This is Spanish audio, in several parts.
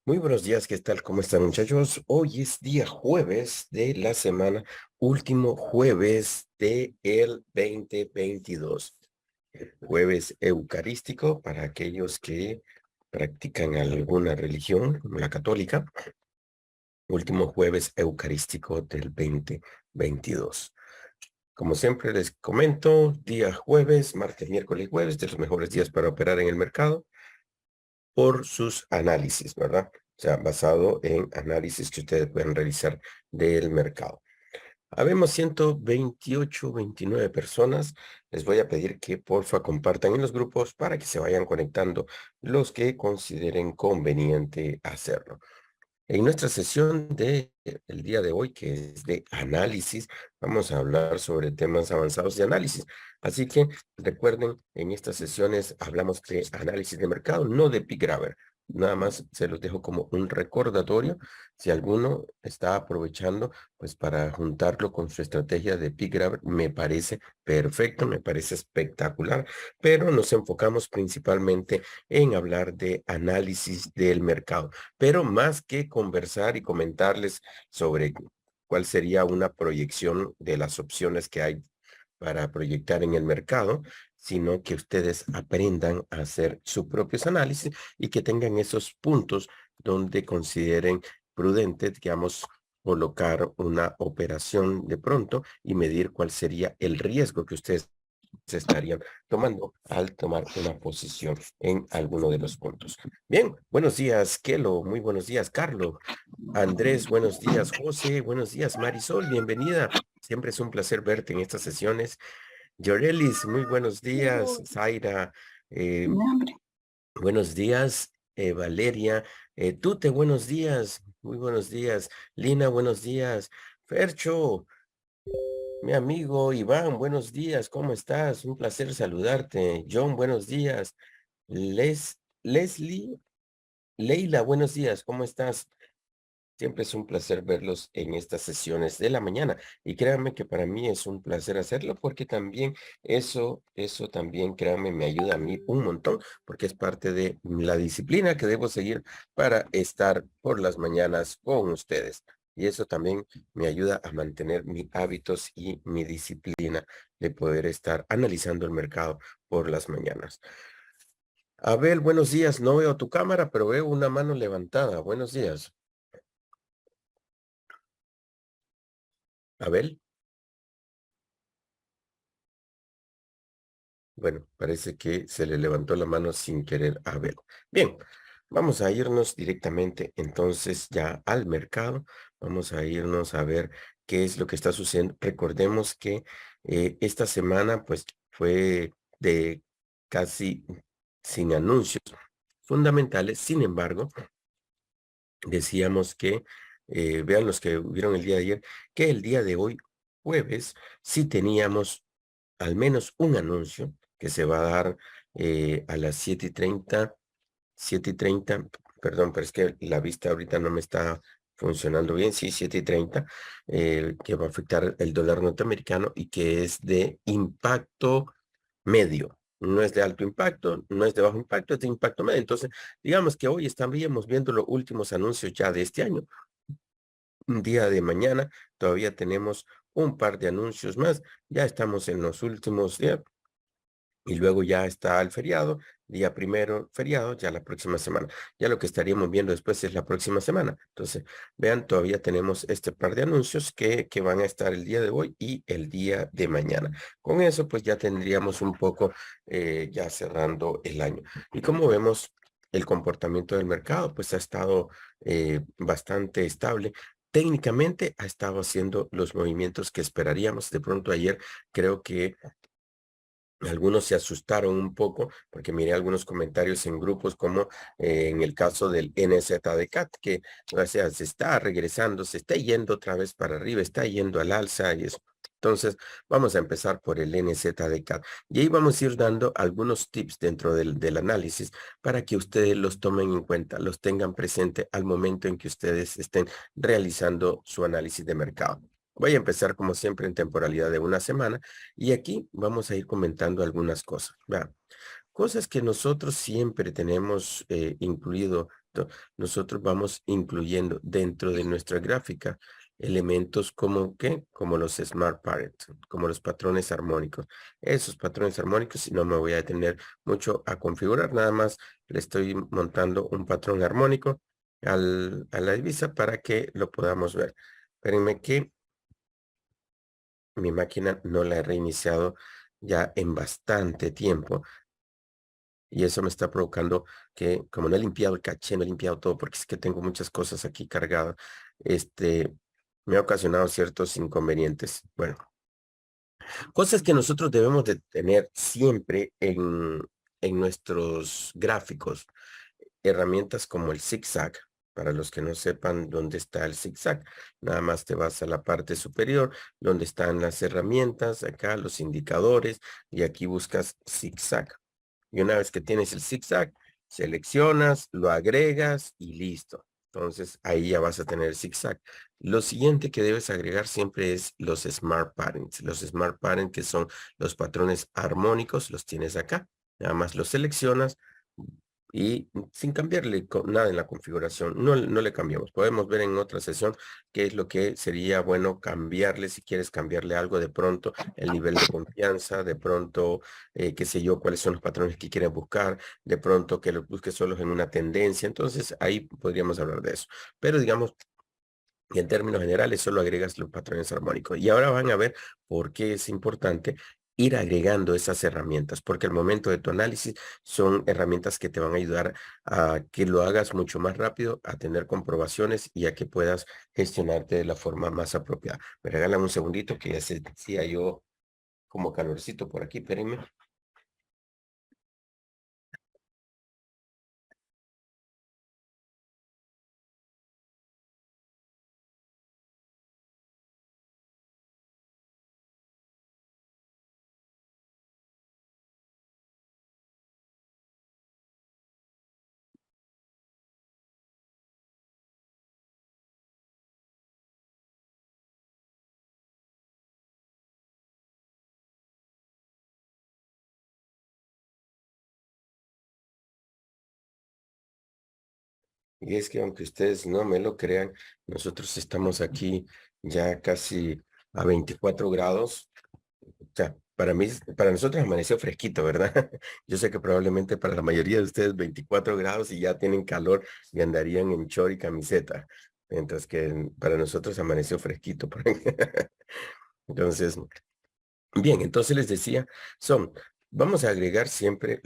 Muy buenos días, ¿qué tal? ¿Cómo están, muchachos? Hoy es día jueves de la semana, último jueves de el 2022. Jueves eucarístico para aquellos que practican alguna religión, como la católica. Último jueves eucarístico del 2022. Como siempre les comento, día jueves, martes, miércoles y jueves, de los mejores días para operar en el mercado por sus análisis, ¿verdad? O sea, basado en análisis que ustedes pueden realizar del mercado. Habemos 128, 29 personas. Les voy a pedir que porfa compartan en los grupos para que se vayan conectando los que consideren conveniente hacerlo. En nuestra sesión de el día de hoy, que es de análisis, vamos a hablar sobre temas avanzados de análisis. Así que recuerden, en estas sesiones hablamos de análisis de mercado, no de Pi Grabber. Nada más se los dejo como un recordatorio. Si alguno está aprovechando, pues para juntarlo con su estrategia de Pi Grabber, me parece perfecto, me parece espectacular, pero nos enfocamos principalmente en hablar de análisis del mercado. Pero más que conversar y comentarles sobre cuál sería una proyección de las opciones que hay para proyectar en el mercado, sino que ustedes aprendan a hacer sus propios análisis y que tengan esos puntos donde consideren prudente, digamos, colocar una operación de pronto y medir cuál sería el riesgo que ustedes se estarían tomando al tomar una posición en alguno de los puntos. Bien, buenos días, Kelo, muy buenos días, Carlos. Andrés, buenos días, José, buenos días, Marisol, bienvenida. Siempre es un placer verte en estas sesiones. Llorelis, muy buenos días. Zaira, eh, No, hombre. buenos días. Valeria, Tute, buenos días. Muy buenos días. Lina, buenos días. Fercho, mi amigo Iván, buenos días. ¿Cómo estás? Un placer saludarte. John, buenos días. Leslie, Leila, buenos días. ¿Cómo estás? Siempre es un placer verlos en estas sesiones de la mañana y créanme que para mí es un placer hacerlo porque también eso también, créanme, me ayuda a mí un montón porque es parte de la disciplina que debo seguir para estar por las mañanas con ustedes. Y eso también me ayuda a mantener mis hábitos y mi disciplina de poder estar analizando el mercado por las mañanas. Abel, buenos días. No veo tu cámara, pero veo una mano levantada. Buenos días. Abel. Bueno, parece que se le levantó la mano sin querer a Abel. Bien, vamos a irnos directamente entonces ya al mercado. Vamos a irnos a ver qué es lo que está sucediendo. Recordemos que esta semana pues fue de casi sin anuncios fundamentales. Sin embargo, decíamos que, vean los que vieron el día de ayer, que el día de hoy, jueves, sí teníamos al menos un anuncio que se va a dar a las 7:30, perdón, pero es que la vista ahorita no me está funcionando bien, sí, 7:30, que va a afectar el dólar norteamericano y que es de impacto medio. No es de alto impacto, no es de bajo impacto, es de impacto medio. Entonces, digamos que hoy estaríamos viendo los últimos anuncios ya de este año. Un día de mañana todavía tenemos un par de anuncios más. Ya estamos en los últimos días y luego ya está el feriado, día primero feriado, ya la próxima semana. Ya lo que estaríamos viendo después es la próxima semana. Entonces, vean, todavía tenemos este par de anuncios que van a estar el día de hoy y el día de mañana. Con eso, pues ya tendríamos un poco ya cerrando el año. Y como vemos, el comportamiento del mercado, pues ha estado bastante estable. Técnicamente ha estado haciendo los movimientos que esperaríamos. De pronto ayer creo que algunos se asustaron un poco porque miré algunos comentarios en grupos como en el caso del NZDCAT, que o sea, se está regresando, se está yendo otra vez para arriba, está yendo al alza y eso. Entonces, vamos a empezar por el NZDCAT. Y ahí vamos a ir dando algunos tips dentro del análisis para que ustedes los tomen en cuenta, los tengan presente al momento en que ustedes estén realizando su análisis de mercado. Voy a empezar como siempre en temporalidad de una semana y aquí vamos a ir comentando algunas cosas. ¿Verdad? Cosas que nosotros siempre tenemos incluido nosotros vamos incluyendo dentro de nuestra gráfica elementos como ¿qué? Como los Smart Parents, como los patrones armónicos. Esos patrones armónicos, si no me voy a detener mucho a configurar, nada más le estoy montando un patrón armónico a la divisa para que lo podamos ver. Espérenme que mi máquina no la he reiniciado ya en bastante tiempo. Y eso me está provocando que, como no he limpiado el caché, no he limpiado todo, porque es que tengo muchas cosas aquí cargadas, este, me ha ocasionado ciertos inconvenientes. Bueno, cosas que nosotros debemos de tener siempre en nuestros gráficos. Herramientas como el zigzag. Para los que no sepan dónde está el zigzag, nada más te vas a la parte superior, donde están las herramientas, acá los indicadores, y aquí buscas zigzag. Y una vez que tienes el zigzag, seleccionas, lo agregas y listo. Entonces ahí ya vas a tener el zigzag. Lo siguiente que debes agregar siempre es los Smart Patterns. Los Smart Patterns que son los patrones armónicos, los tienes acá. Nada más los seleccionas y sin cambiarle nada en la configuración. No le cambiamos. Podemos ver en otra sesión qué es lo que sería bueno cambiarle si quieres cambiarle algo de pronto, el nivel de confianza, de pronto qué sé yo, cuáles son los patrones que quieren buscar, de pronto que los busques solos en una tendencia. Entonces, ahí podríamos hablar de eso. Pero digamos, y en términos generales, solo agregas los patrones armónicos. Y ahora van a ver por qué es importante ir agregando esas herramientas, porque al momento de tu análisis son herramientas que te van a ayudar a que lo hagas mucho más rápido, a tener comprobaciones y a que puedas gestionarte de la forma más apropiada. Me regalan un segundito que ya sentía yo como calorcito por aquí, espérenme. Y es que aunque ustedes no me lo crean, nosotros estamos aquí ya casi a 24 grados. O sea, para mí, para nosotros amaneció fresquito, ¿verdad? Yo sé que probablemente para la mayoría de ustedes 24 grados y ya tienen calor y andarían en short y camiseta, mientras que para nosotros amaneció fresquito. Entonces, bien, entonces les decía, vamos a agregar siempre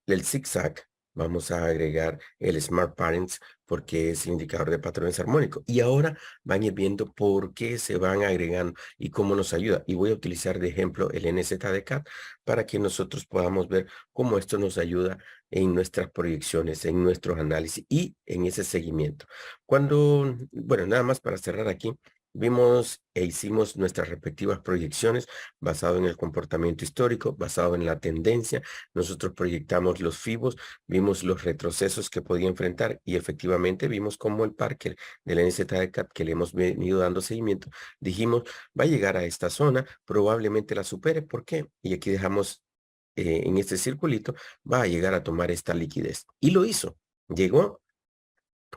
el zigzag, vamos a agregar el Smart Parents porque es indicador de patrones armónicos. Y ahora van a ir viendo por qué se van agregando y cómo nos ayuda. Y voy a utilizar de ejemplo el NZDCAT para que nosotros podamos ver cómo esto nos ayuda en nuestras proyecciones, en nuestros análisis y en ese seguimiento. Bueno, nada más para cerrar aquí. Vimos e hicimos nuestras respectivas proyecciones basado en el comportamiento histórico, basado en la tendencia. Nosotros proyectamos los FIBOS, vimos los retrocesos que podía enfrentar y efectivamente vimos cómo el Parker del NZCAT que le hemos venido dando seguimiento, dijimos, va a llegar a esta zona, probablemente la supere. ¿Por qué? Y aquí dejamos en este circulito, va a llegar a tomar esta liquidez. Y lo hizo. Llegó,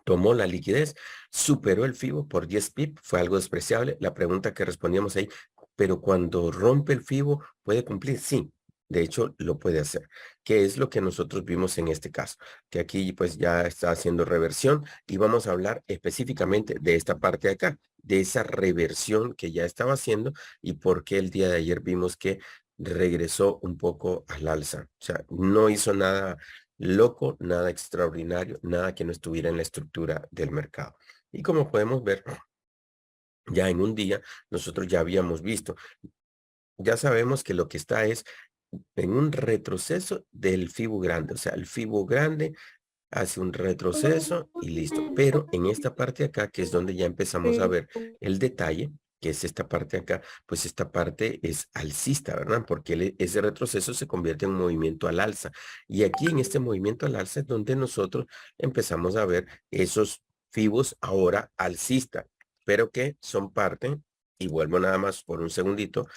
tomó la liquidez, superó el FIBO por 10 pip, fue algo despreciable. La pregunta que respondíamos ahí, pero cuando rompe el FIBO, ¿puede cumplir? Sí, de hecho lo puede hacer, que es lo que nosotros vimos en este caso, que aquí pues ya está haciendo reversión y vamos a hablar específicamente de esta parte de acá, de esa reversión que ya estaba haciendo y por qué el día de ayer vimos que regresó un poco al alza. O sea, no hizo nada loco, nada extraordinario, nada que no estuviera en la estructura del mercado. Y como podemos ver, ya en un día nosotros ya habíamos visto, ya sabemos que lo que está es en un retroceso del FIBO grande, o sea, el FIBO grande hace un retroceso y listo. Pero en esta parte de acá, que es donde ya empezamos a ver el detalle, que es esta parte de acá, pues esta parte es alcista, ¿verdad? Porque ese retroceso se convierte en un movimiento al alza. Y aquí en este movimiento al alza es donde nosotros empezamos a ver esos fibos ahora alcista, pero que son parte, y vuelvo nada más por un segundito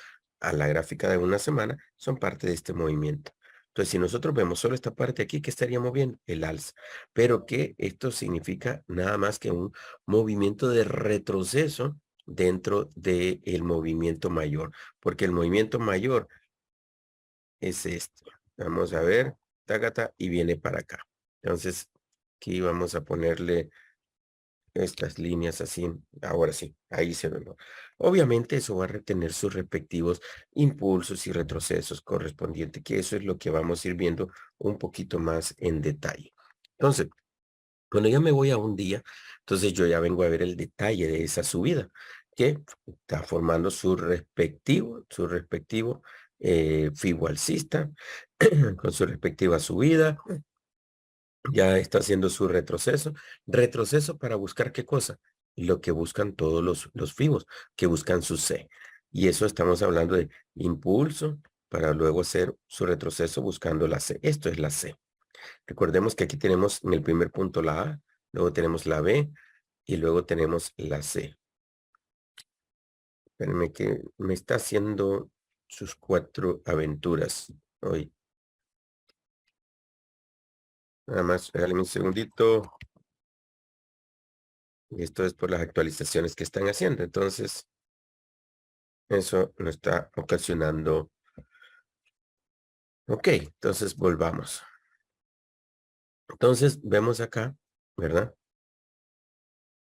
a la gráfica de una semana, son parte de este movimiento. Entonces, si nosotros vemos solo esta parte aquí, ¿qué estaríamos viendo? El alza. Pero que esto significa nada más que un movimiento de retroceso dentro del movimiento mayor, porque el movimiento mayor es esto. Vamos a ver, tágata, y viene para acá. Entonces, aquí vamos a ponerle estas líneas así. Ahora sí, ahí se ve, ¿no? Obviamente eso va a retener sus respectivos impulsos y retrocesos correspondientes, que eso es lo que vamos a ir viendo un poquito más en detalle. Entonces, cuando ya me voy a un día, entonces yo ya vengo a ver el detalle de esa subida, que está formando su respectivo fibo alcista, con su respectiva subida, ya está haciendo su retroceso. Retroceso para buscar qué cosa, lo que buscan todos los fibos, que buscan su C. Y eso estamos hablando de impulso para luego hacer su retroceso buscando la C. Esto es la C. Recordemos que aquí tenemos en el primer punto la A, luego tenemos la B y luego tenemos la C. Espérenme que me está haciendo sus 4 aventuras hoy. Nada más, regálame un segundito. Esto es por las actualizaciones que están haciendo. Entonces, eso nos está ocasionando. Ok, entonces volvamos. Entonces, vemos acá, ¿verdad?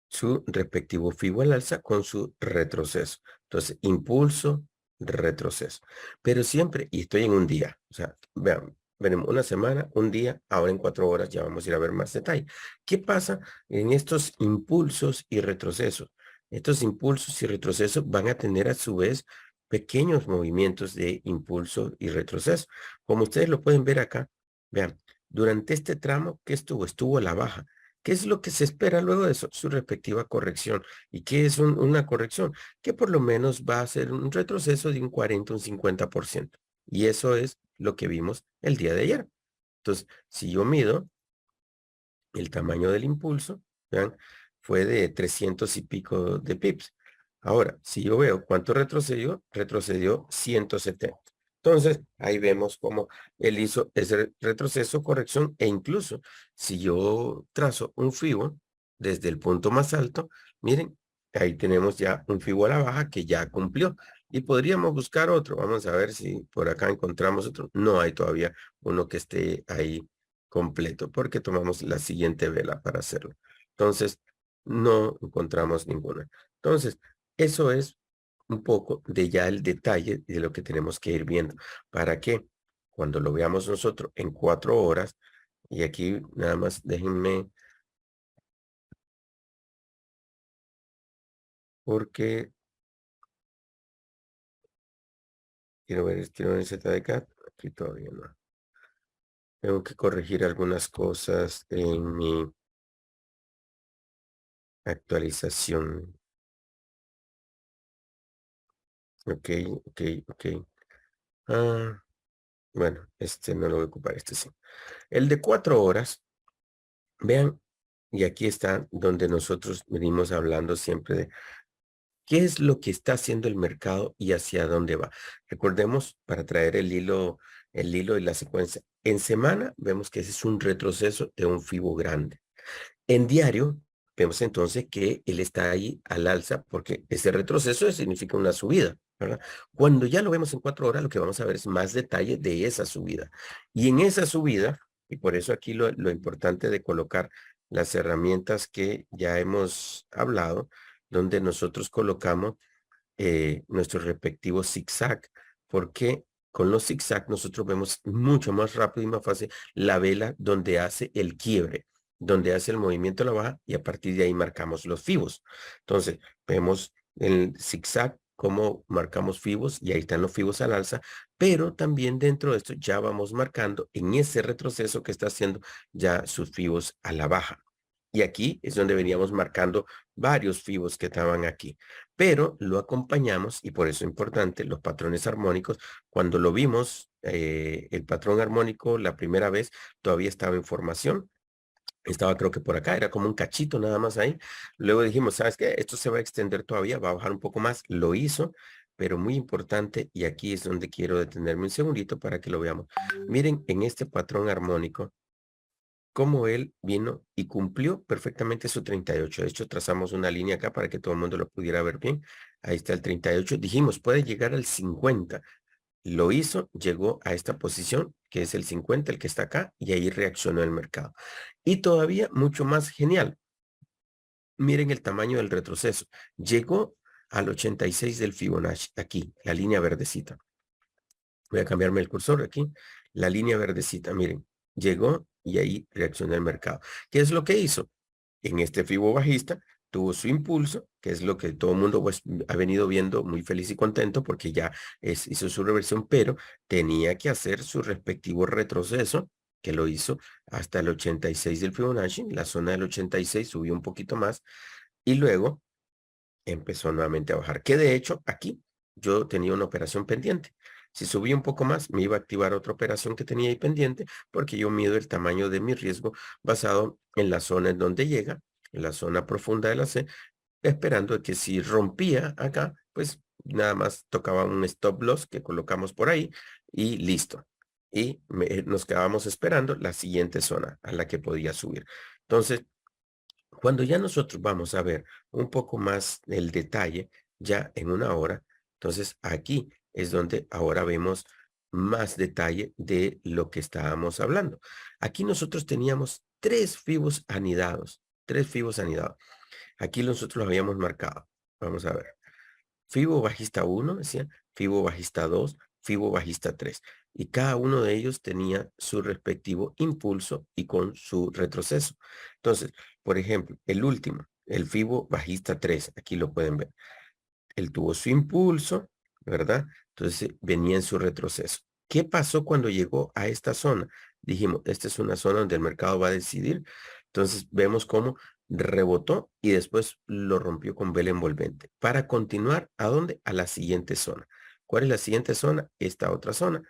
Su respectivo fibo al alza con su retroceso. Entonces, impulso, retroceso. Pero siempre, y estoy en un día, o sea, vean, veremos una semana, un día, ahora en 4 horas ya vamos a ir a ver más detalle. ¿Qué pasa en estos impulsos y retrocesos? Estos impulsos y retrocesos van a tener a su vez pequeños movimientos de impulso y retroceso. Como ustedes lo pueden ver acá, vean, durante este tramo, ¿qué estuvo? Estuvo a la baja. ¿Qué es lo que se espera luego de eso? Su respectiva corrección. ¿Y qué es una corrección? Que por lo menos va a ser un retroceso de un 40, un 50%. Y eso es lo que vimos el día de ayer. Entonces, si yo mido el tamaño del impulso, vean, fue de 300 y pico de pips. Ahora, si yo veo cuánto retrocedió 170. Entonces, ahí vemos cómo él hizo ese retroceso, corrección, e incluso si yo trazo un fibo desde el punto más alto, miren, ahí tenemos ya un fibo a la baja que ya cumplió. Y podríamos buscar otro. Vamos a ver si por acá encontramos otro. No hay todavía uno que esté ahí completo, porque tomamos la siguiente vela para hacerlo. Entonces, no encontramos ninguna. Entonces, eso es un poco de ya el detalle de lo que tenemos que ir viendo. ¿Para que cuando lo veamos nosotros en 4 horas, y aquí nada más déjenme, porque quiero ver el ZDK, aquí todavía no. Tengo que corregir algunas cosas en mi actualización. Ok, ok, ok. Ah, bueno, este no lo voy a ocupar, este sí. El de 4 horas, vean, y aquí está donde nosotros venimos hablando siempre de qué es lo que está haciendo el mercado y hacia dónde va. Recordemos, para traer el hilo y la secuencia. En semana, vemos que ese es un retroceso de un fibo grande. En diario, vemos entonces que él está ahí al alza porque ese retroceso significa una subida, ¿verdad? Cuando ya lo vemos en 4 horas, lo que vamos a ver es más detalle de esa subida. Y en esa subida, y por eso aquí lo importante de colocar las herramientas que ya hemos hablado, donde nosotros colocamos nuestros respectivos zigzag, porque con los zigzag nosotros vemos mucho más rápido y más fácil la vela donde hace el quiebre, donde hace el movimiento a la baja y a partir de ahí marcamos los fibos. Entonces, vemos el zigzag cómo marcamos fibos y ahí están los fibos al alza, pero también dentro de esto ya vamos marcando en ese retroceso que está haciendo ya sus fibos a la baja. Y aquí es donde veníamos marcando varios fibos que estaban aquí, pero lo acompañamos y por eso es importante los patrones armónicos. Cuando lo vimos, el patrón armónico la primera vez todavía estaba en formación. Estaba creo que por acá, era como un cachito nada más ahí. Luego dijimos, ¿sabes qué? Esto se va a extender todavía, va a bajar un poco más. Lo hizo, pero muy importante, y aquí es donde quiero detenerme un segundito para que lo veamos. Miren en este patrón armónico, cómo él vino y cumplió perfectamente su 38. De hecho, trazamos una línea acá para que todo el mundo lo pudiera ver bien. Ahí está el 38. Dijimos, puede llegar al 50. Lo hizo, llegó a esta posición, que es el 50, el que está acá, y ahí reaccionó el mercado. Y todavía mucho más genial. Miren el tamaño del retroceso. Llegó al 86 del Fibonacci, aquí, la línea verdecita. Voy a cambiarme el cursor aquí. La línea verdecita, miren, llegó y ahí reaccionó el mercado. ¿Qué es lo que hizo? En este Fibo bajista tuvo su impulso, que es lo que todo el mundo pues, ha venido viendo muy feliz y contento porque ya hizo su reversión, pero tenía que hacer su respectivo retroceso, que lo hizo hasta el 86 del Fibonacci. La zona del 86 subió un poquito más y luego empezó nuevamente a bajar. Que de hecho aquí yo tenía una operación pendiente. Si subía un poco más, me iba a activar otra operación que tenía ahí pendiente porque yo mido el tamaño de mi riesgo basado en la zona en donde llega, en la zona profunda de la C, esperando que si rompía acá, pues nada más tocaba un stop loss que colocamos por ahí y listo. Y nos quedábamos esperando la siguiente zona a la que podía subir. Entonces, cuando ya nosotros vamos a ver un poco más el detalle, ya en una hora, entonces aquí es donde ahora vemos más detalle de lo que estábamos hablando. Aquí nosotros teníamos tres fibos anidados, tres fibos anidados. Aquí nosotros los habíamos marcado. Vamos a ver. Fibo bajista 1, decía, Fibo bajista 2, Fibo bajista 3. Y cada uno de ellos tenía su respectivo impulso y con su retroceso. Entonces, por ejemplo, el último, el Fibo bajista 3, aquí lo pueden ver. Él tuvo su impulso, ¿verdad? Entonces venía en su retroceso. ¿Qué pasó cuando llegó a esta zona? Dijimos, esta es una zona donde el mercado va a decidir. Entonces vemos cómo rebotó y después lo rompió con vela envolvente. Para continuar, ¿a dónde? A la siguiente zona. ¿Cuál es la siguiente zona? Esta otra zona.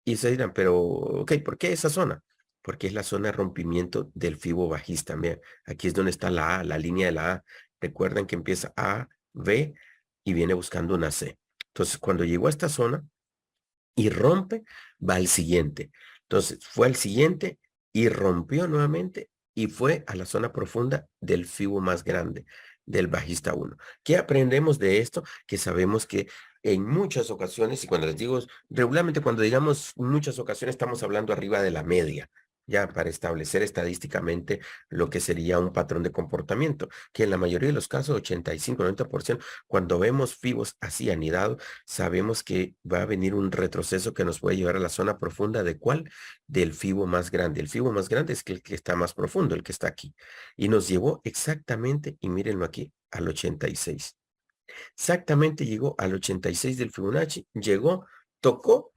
Y se dirán, pero, ok, ¿por qué esa zona? Porque es la zona de rompimiento del fibo bajista. Vean, aquí es donde está la A, la línea de la A. Recuerden que empieza A, B y viene buscando una C. Entonces, cuando llegó a esta zona y rompe, va al siguiente. Entonces, fue al siguiente y rompió nuevamente y fue a la zona profunda del fibo más grande, del bajista 1. ¿Qué aprendemos de esto? Que sabemos que en muchas ocasiones, y cuando les digo, regularmente cuando digamos muchas ocasiones estamos hablando arriba de la media, ya para establecer estadísticamente lo que sería un patrón de comportamiento, que en la mayoría de los casos, 85-90%, cuando vemos fibos así anidados, sabemos que va a venir un retroceso que nos puede llevar a la zona profunda de ¿cuál? Del fibo más grande. El fibo más grande es el que está más profundo, el que está aquí. Y nos llevó exactamente, y mírenlo aquí, al 86. Exactamente llegó al 86 del Fibonacci, llegó, tocó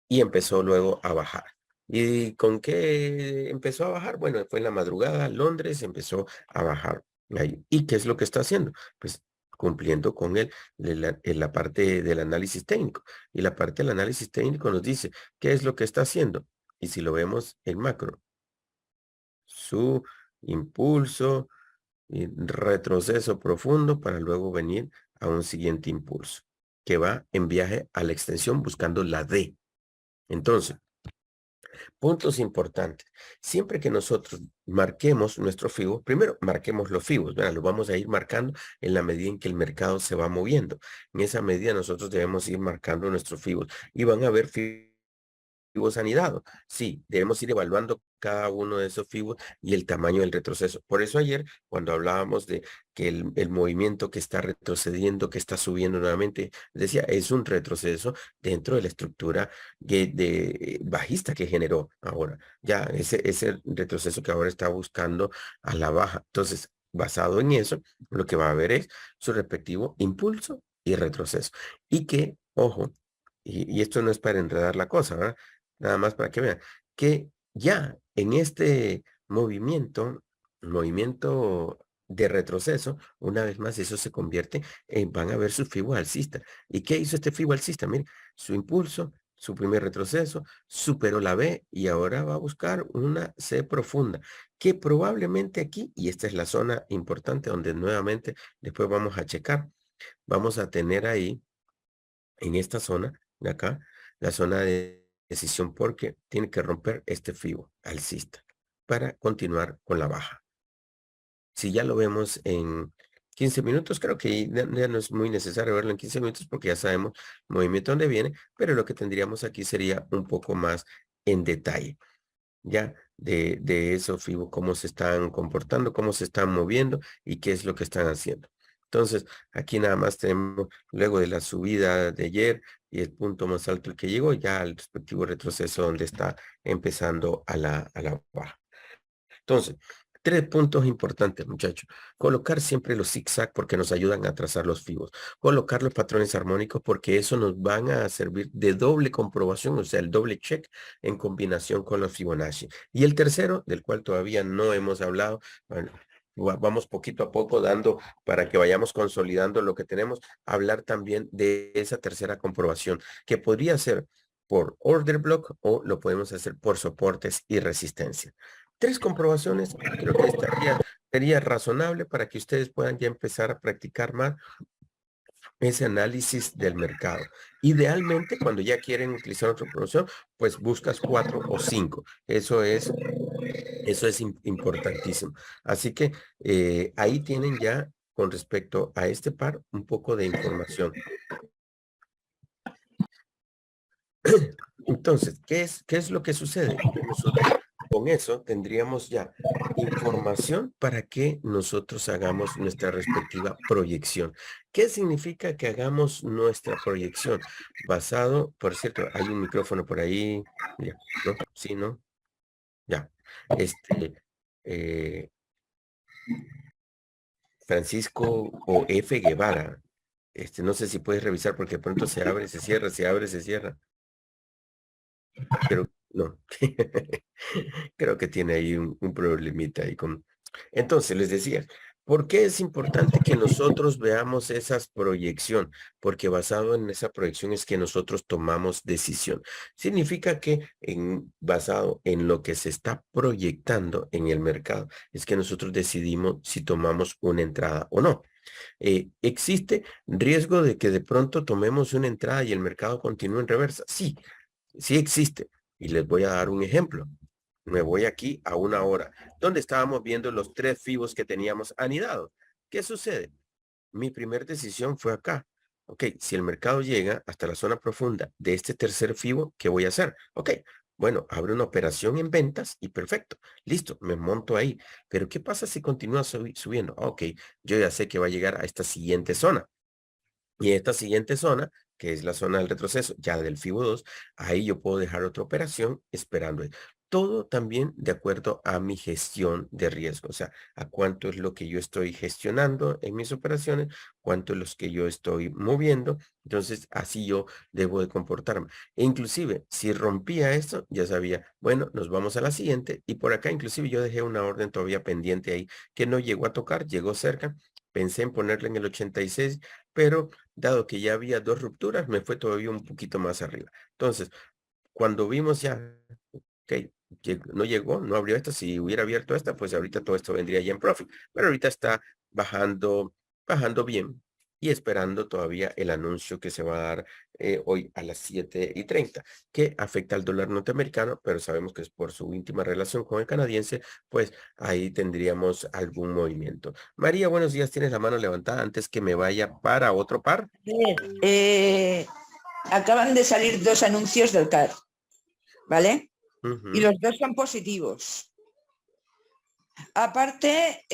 y empezó luego a bajar. ¿Y con qué empezó a bajar? Bueno, fue en la madrugada, Londres empezó a bajar. Ahí. ¿Y qué es lo que está haciendo? Pues cumpliendo con en la parte del análisis técnico. Y la parte del análisis técnico nos dice qué es lo que está haciendo. Y si lo vemos en macro, su impulso y retroceso profundo para luego venir a un siguiente impulso que va en viaje a la extensión buscando la D. Entonces, puntos importantes. Siempre que nosotros marquemos nuestro FIBO, primero marquemos los FIBOs, ¿verdad? Lo vamos a ir marcando en la medida en que el mercado se va moviendo. En esa medida nosotros debemos ir marcando nuestros FIBOs y van a haber FIBOs anidados. Sí, debemos ir evaluando cada uno de esos FIBOs y el tamaño del retroceso. Por eso ayer, cuando hablábamos de que el movimiento que está retrocediendo, que está subiendo nuevamente, decía, es un retroceso dentro de la estructura bajista que generó ahora. Ya, ese retroceso que ahora está buscando a la baja. Entonces, basado en eso, lo que va a haber es su respectivo impulso y retroceso. Y que, ojo, y esto no es para enredar la cosa, ¿verdad? Nada más para que vean que ya en este movimiento de retroceso, una vez más eso se convierte en, van a ver sus fibos alcistas. ¿Y qué hizo este fibo alcista? Miren, su impulso, su primer retroceso, superó la B y ahora va a buscar una C profunda, que probablemente aquí, y esta es la zona importante donde nuevamente después vamos a checar, vamos a tener ahí en esta zona de acá, la zona de decisión, porque tiene que romper este FIBO alcista para continuar con la baja. Si ya lo vemos en 15 minutos, creo que ya no es muy necesario verlo en 15 minutos porque ya sabemos el movimiento dónde viene, pero lo que tendríamos aquí sería un poco más en detalle, ya de esos FIBO, cómo se están comportando, cómo se están moviendo y qué es lo que están haciendo. Entonces, aquí nada más tenemos, luego de la subida de ayer y el punto más alto el que llegó, ya el respectivo retroceso donde está empezando a la baja. Entonces, 3 puntos importantes, muchachos. Colocar siempre los zigzag porque nos ayudan a trazar los fibos. Colocar los patrones armónicos porque eso nos van a servir de doble comprobación, o sea, el doble check en combinación con los Fibonacci. Y el tercero, del cual todavía no hemos hablado, bueno, vamos poquito a poco dando para que vayamos consolidando lo que tenemos, hablar también de esa tercera comprobación, que podría ser por order block o lo podemos hacer por soportes y resistencia. 3 comprobaciones, creo que sería razonable para que ustedes puedan ya empezar a practicar más ese análisis del mercado. Idealmente, cuando ya quieren utilizar otra comprobación, pues buscas 4 o 5. Eso es importantísimo. Así que ahí tienen ya con respecto a este par un poco de información. Entonces, ¿qué es lo que sucede? Que nosotros con eso tendríamos ya información para que nosotros hagamos nuestra respectiva proyección. ¿Qué significa que hagamos nuestra proyección? Basado, por cierto, hay un micrófono por ahí. Ya, ¿no? Sí, ¿no? Ya. Eh, Francisco o F. Guevara. No sé si puedes revisar porque de pronto se abre, se cierra, se abre, se cierra. Pero no. Creo que tiene ahí un problemita ahí con... Entonces, les decía, ¿por qué es importante que nosotros veamos esa proyección? Porque basado en esa proyección es que nosotros tomamos decisión. Significa que basado en lo que se está proyectando en el mercado, es que nosotros decidimos si tomamos una entrada o no. ¿Existe riesgo de que de pronto tomemos una entrada y el mercado continúe en reversa? Sí, sí existe. Y les voy a dar un ejemplo. Me voy aquí a 1 hora, donde estábamos viendo los 3 fibos que teníamos anidados. ¿Qué sucede? Mi primer decisión fue acá. Ok, si el mercado llega hasta la zona profunda de este tercer fibo, ¿qué voy a hacer? Ok, bueno, abre una operación en ventas y perfecto. Listo, me monto ahí. Pero ¿qué pasa si continúa subiendo? Ok, yo ya sé que va a llegar a esta siguiente zona. Y esta siguiente zona, que es la zona del retroceso, ya del FIBO 2, ahí yo puedo dejar otra operación esperando. Todo también de acuerdo a mi gestión de riesgo, o sea, a cuánto es lo que yo estoy gestionando en mis operaciones, cuánto es lo que yo estoy moviendo. Entonces, así yo debo de comportarme. E inclusive, si rompía esto, ya sabía, bueno, nos vamos a la siguiente. Y por acá, inclusive, yo dejé una orden todavía pendiente ahí que no llegó a tocar, llegó cerca. Pensé en ponerla en el 86, pero dado que ya había 2 rupturas, me fue todavía un poquito más arriba. Entonces, cuando vimos ya, ok, no llegó, no abrió esta, si hubiera abierto esta, pues ahorita todo esto vendría ya en profit, pero ahorita está bajando bien y esperando todavía el anuncio que se va a dar hoy a las 7:30, que afecta al dólar norteamericano, pero sabemos que es por su íntima relación con el canadiense, pues ahí tendríamos algún movimiento. María, buenos días, tienes la mano levantada antes que me vaya para otro par. Acaban de salir 2 anuncios del CAD, ¿vale? Y Ujú. los 2 son positivos. Aparte,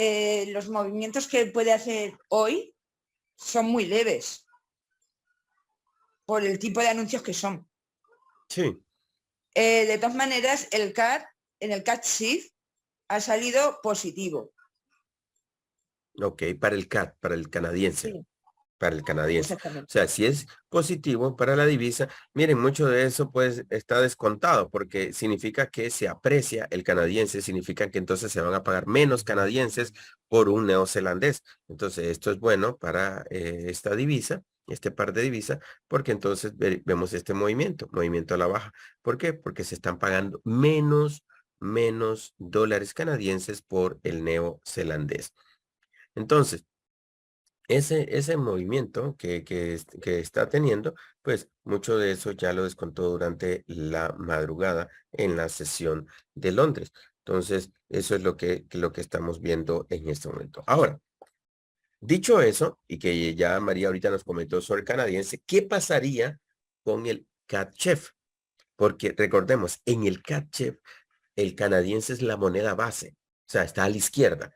los movimientos que puede hacer hoy son muy leves por el tipo de anuncios que son. Sí, De todas maneras, el CAD, en el CAD SIF, ha salido positivo. ok, para el CAD, para el canadiense. Sí, Para el canadiense. O exactamente. sea, si es positivo para la divisa, miren, mucho de eso pues está descontado porque significa que se aprecia el canadiense, significa que entonces se van a pagar menos canadienses por un neozelandés. Entonces, esto es bueno para esta divisa, este par de divisa, porque entonces vemos este movimiento a la baja. ¿Por qué? Porque se están pagando menos dólares canadienses por el neozelandés. Entonces, ese movimiento que está teniendo, pues mucho de eso ya lo descontó durante la madrugada en la sesión de Londres. Entonces, eso es lo que estamos viendo en este momento. Ahora, dicho eso, y que ya María ahorita nos comentó sobre el canadiense, ¿qué pasaría con el CAD-CHEF? Porque recordemos, en el CAD-CHEF, el canadiense es la moneda base, o sea, está a la izquierda.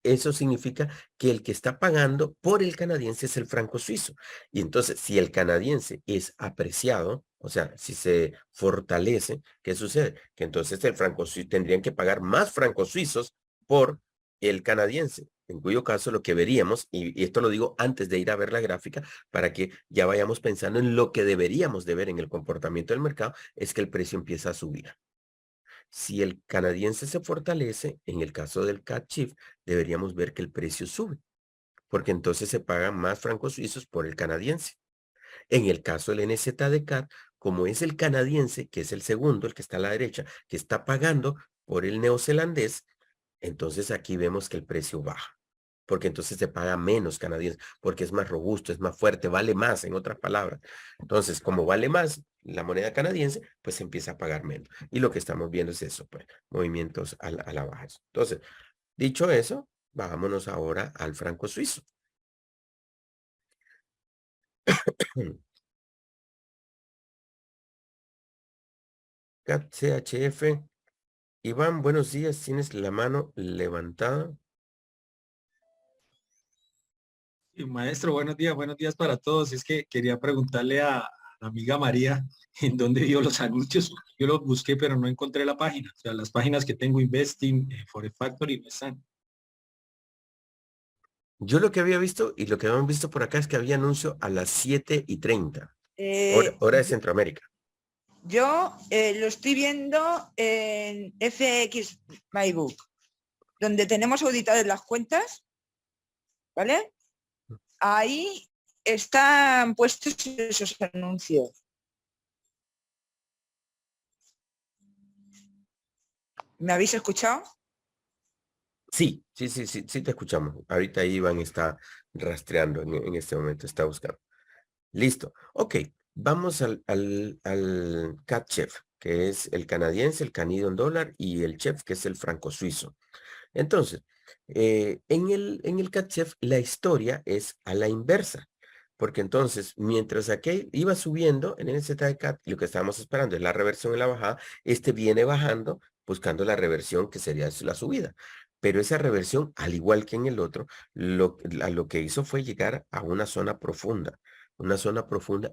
Eso significa que el que está pagando por el canadiense es el franco suizo. Y entonces, si el canadiense es apreciado, o sea, si se fortalece, ¿qué sucede? Que entonces el franco suizo tendrían que pagar más francos suizos por el canadiense. En cuyo caso lo que veríamos, y esto lo digo antes de ir a ver la gráfica, para que ya vayamos pensando en lo que deberíamos de ver en el comportamiento del mercado, es que el precio empieza a subir. Si el canadiense se fortalece, en el caso del CAD-CHIF, deberíamos ver que el precio sube, porque entonces se pagan más francos suizos por el canadiense. En el caso del NZD-CAD, como es el canadiense, que es el segundo, el que está a la derecha, que está pagando por el neozelandés, entonces aquí vemos que el precio baja, porque entonces se paga menos canadiense, porque es más robusto, es más fuerte, vale más, en otras palabras. Entonces, como vale más la moneda canadiense, pues se empieza a pagar menos. Y lo que estamos viendo es eso, pues, movimientos a la baja. Entonces, dicho eso, vámonos ahora al franco suizo. CAT CHF. Iván, buenos días. ¿Tienes la mano levantada? Maestro, buenos días para todos. Es que quería preguntarle a la amiga María en dónde vio los anuncios. Yo los busqué, pero no encontré la página. O sea, las páginas que tengo, Investing, Forex Factory, no están. Yo lo que había visto y lo que habíamos visto por acá es que había anuncio a las 7:30, Eh, hora de Centroamérica. yo lo estoy viendo en FX My Book, donde tenemos auditadas las cuentas, ¿vale? Ahí están puestos esos anuncios. ¿Me habéis escuchado? Sí, sí te escuchamos. Ahorita Iván está rastreando en este momento, está buscando. Listo. Ok, vamos al CAD Chef, que es el canadiense, el Canadian Dollar y el Chef, que es el franco suizo. Entonces, en el CAD Chef la historia es a la inversa. Porque entonces, mientras aquel iba subiendo en el ZDCAT, lo que estábamos esperando es la reversión en la bajada, este viene bajando buscando la reversión que sería la subida. Pero esa reversión, al igual que en el otro, lo que hizo fue llegar a una zona profunda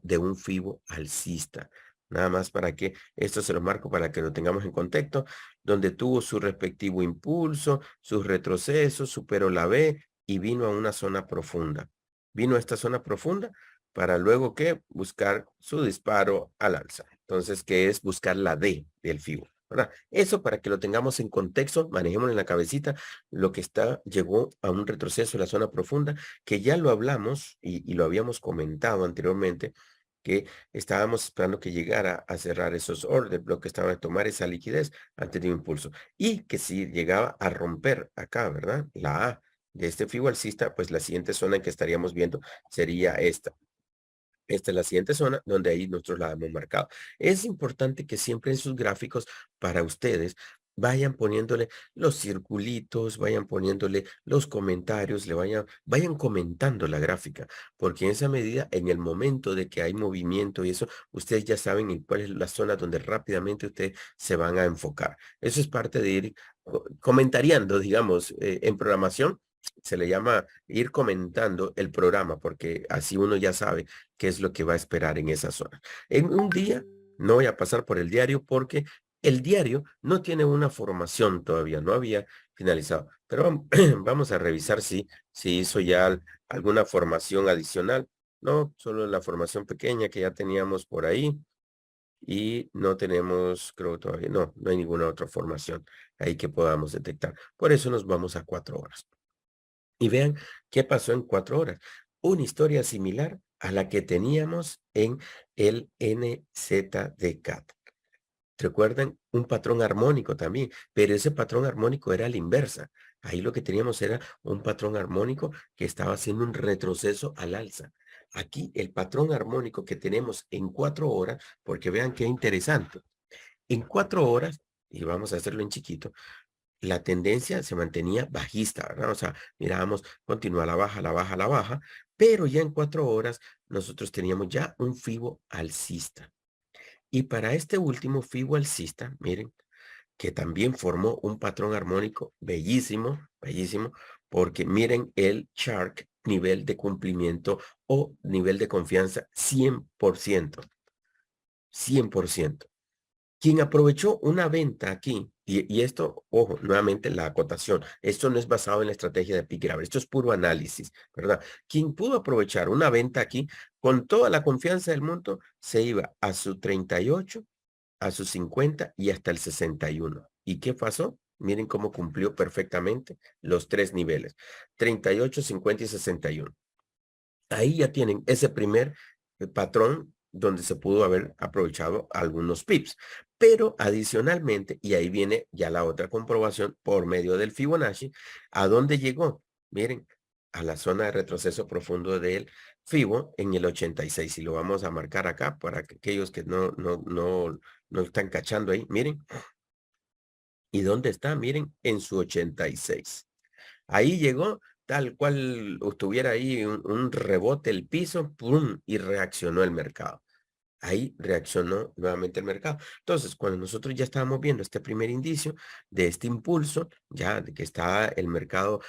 de un FIBO alcista. Nada más para que esto se lo marco para que lo tengamos en contexto, donde tuvo su respectivo impulso, sus retrocesos, superó la B y vino a una zona profunda. Vino a esta zona profunda para luego que buscar su disparo al alza. Entonces, ¿qué es buscar la D del FIBO? ¿Verdad? Eso para que lo tengamos en contexto, manejemos en la cabecita lo que llegó a un retroceso en la zona profunda, que ya lo hablamos y lo habíamos comentado anteriormente, que estábamos esperando que llegara a cerrar esos órdenes, lo que estaba a tomar esa liquidez antes de un impulso. Y que si llegaba a romper acá, ¿verdad? La A de este FIBO alcista, pues la siguiente zona en que estaríamos viendo sería esta. Esta es la siguiente zona donde ahí nosotros la hemos marcado. Es importante que siempre en sus gráficos para ustedes vayan poniéndole los circulitos, vayan poniéndole los comentarios, vayan comentando la gráfica, porque en esa medida, en el momento de que hay movimiento y eso, ustedes ya saben en cuál es la zona donde rápidamente ustedes se van a enfocar. Eso es parte de ir comentariando, digamos, en programación. Se le llama ir comentando el programa, porque así uno ya sabe qué es lo que va a esperar en esa zona. En un día, no voy a pasar por el diario porque el diario no tiene una formación todavía, no había finalizado, pero vamos a revisar si hizo ya alguna formación adicional. No, solo la formación pequeña que ya teníamos por ahí y no tenemos, creo todavía, no hay ninguna otra formación ahí que podamos detectar. Por eso nos vamos a 4 horas. Y vean qué pasó en 4 horas. Una historia similar a la que teníamos en el NZD-CAT. Recuerden un patrón armónico también, pero ese patrón armónico era a la inversa. Ahí lo que teníamos era un patrón armónico que estaba haciendo un retroceso al alza. Aquí el patrón armónico que tenemos en 4 horas, porque vean qué interesante. En 4 horas, y vamos a hacerlo en chiquito, la tendencia se mantenía bajista, ¿verdad? O sea, mirábamos, continúa la baja, la baja, la baja, pero ya en 4 horas nosotros teníamos ya un FIBO alcista. Y para este último FIBO alcista, miren, que también formó un patrón armónico bellísimo, bellísimo, porque miren el chart nivel de cumplimiento o nivel de confianza 100%, 100%. Quien aprovechó una venta aquí, y esto, ojo, nuevamente la acotación, esto no es basado en la estrategia de Pick Grabber, esto es puro análisis, ¿verdad? Quien pudo aprovechar una venta aquí, con toda la confianza del mundo, se iba a su 38, a sus 50 y hasta el 61. ¿Y qué pasó? Miren cómo cumplió perfectamente los 3 niveles, 38, 50 y 61. Ahí ya tienen ese primer patrón donde se pudo haber aprovechado algunos pips. Pero adicionalmente, y ahí viene ya la otra comprobación por medio del Fibonacci, ¿a dónde llegó? Miren, a la zona de retroceso profundo del Fibo en el 86. Y lo vamos a marcar acá para que aquellos que no están cachando ahí. Miren, ¿y dónde está? Miren, en su 86. Ahí llegó tal cual estuviera ahí un rebote el piso, ¡pum! Y reaccionó el mercado. Ahí reaccionó nuevamente el mercado. Entonces, cuando nosotros ya estábamos viendo este primer indicio de este impulso, ya de que está el mercado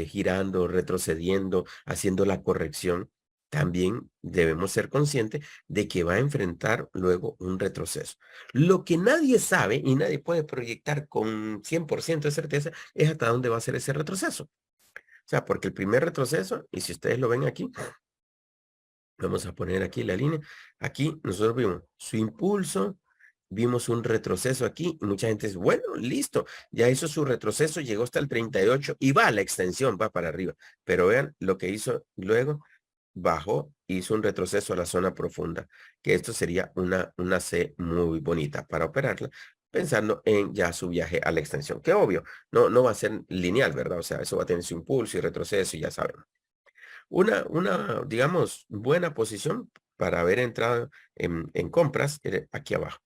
girando, retrocediendo, haciendo la corrección, también debemos ser conscientes de que va a enfrentar luego un retroceso. Lo que nadie sabe y nadie puede proyectar con 100% de certeza es hasta dónde va a ser ese retroceso. O sea, porque el primer retroceso, y si ustedes lo ven aquí, vamos a poner aquí la línea. Aquí nosotros vimos su impulso, vimos un retroceso aquí y mucha gente dice, bueno, listo, ya hizo su retroceso, llegó hasta el 38 y va a la extensión, va para arriba. Pero vean lo que hizo luego, bajó, hizo un retroceso a la zona profunda, que esto sería una C muy bonita para operarla, pensando en ya su viaje a la extensión, que obvio, no va a ser lineal, ¿verdad? O sea, eso va a tener su impulso y retroceso y ya sabemos. Digamos, buena posición para haber entrado en compras aquí abajo.